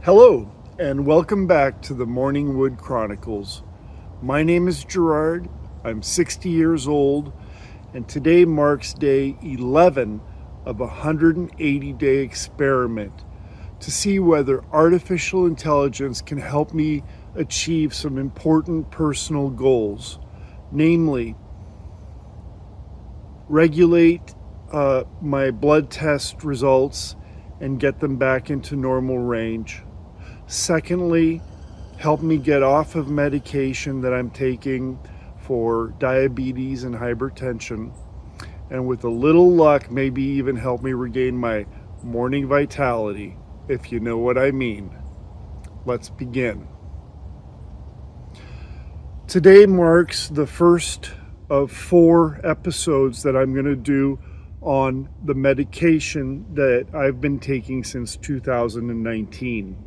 Hello, and welcome back to the Morningwood Chronicles. My name is Gerard, I'm 60 years old, and today marks day 11 of a 180-day experiment to see whether artificial intelligence can help me achieve some important personal goals, namely, regulate my blood test results and get them back into normal range. Secondly, help me get off of medication that I'm taking for diabetes and hypertension. And with a little luck, maybe even help me regain my morning vitality, if you know what I mean. Let's begin. Today marks the first of 4 episodes that I'm going to do on the medication that I've been taking since 2019.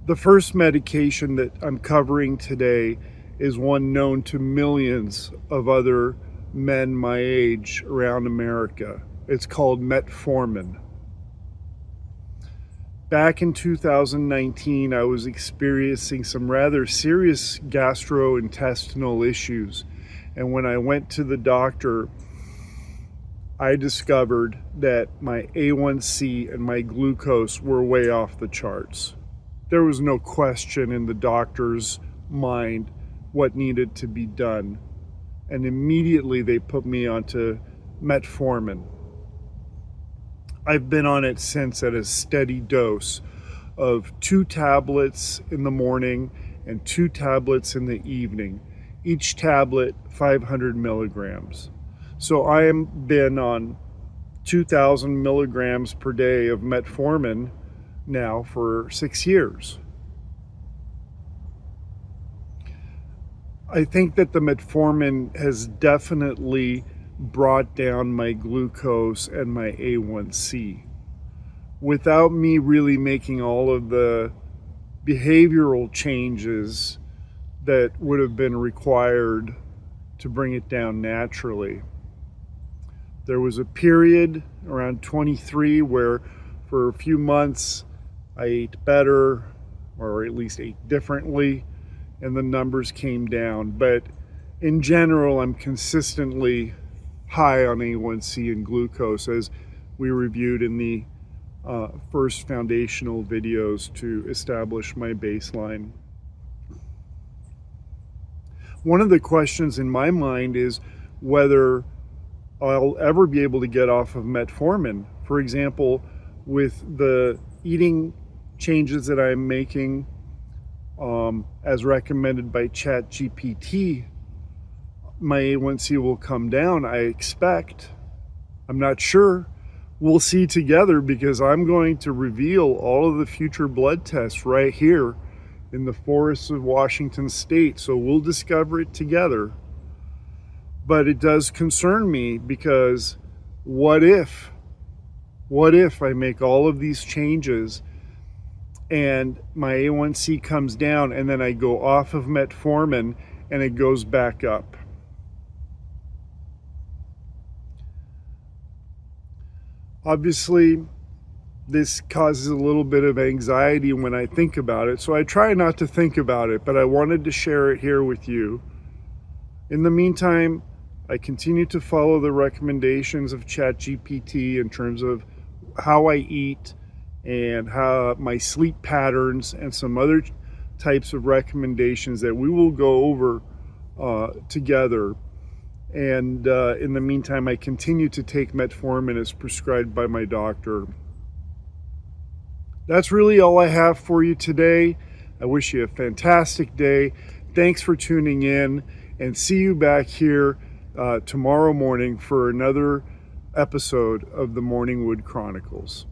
The first medication that I'm covering today is one known to millions of other men my age around America. It's called Metformin. Back in 2019, I was experiencing some rather serious gastrointestinal issues. And when I went to the doctor, I discovered that my A1C and my glucose were way off the charts. There was no question in the doctor's mind what needed to be done. And immediately they put me onto Metformin. I've been on it since at a steady dose of 2 tablets in the morning and 2 tablets in the evening. Each tablet 500 milligrams. So I have been on 2,000 milligrams per day of Metformin now for 6 years. I think that the Metformin has definitely brought down my glucose and my A1C without me really making all of the behavioral changes that would have been required to bring it down naturally. There was a period around 23 where for a few months I ate better, or at least ate differently, and the numbers came down. But in general, I'm consistently high on A1C and glucose, as we reviewed in the first foundational videos to establish my baseline. One of the questions in my mind is whether I'll ever be able to get off of Metformin. For example, with the eating changes that I'm making as recommended by ChatGPT, my A1C will come down, I expect. I'm not sure. We'll see together, because I'm going to reveal all of the future blood tests right here in the forests of Washington State. So we'll discover it together. But it does concern me, because what if I make all of these changes and my A1C comes down and then I go off of Metformin and it goes back up? Obviously, this causes a little bit of anxiety when I think about it, so I try not to think about it, but I wanted to share it here with you. In the meantime, I continue to follow the recommendations of ChatGPT in terms of how I eat and how my sleep patterns and some other types of recommendations that we will go over together. And in the meantime, I continue to take Metformin as prescribed by my doctor. That's really all I have for you today. I wish you a fantastic day. Thanks for tuning in, and see you back here tomorrow morning for another episode of the Morningwood Chronicles.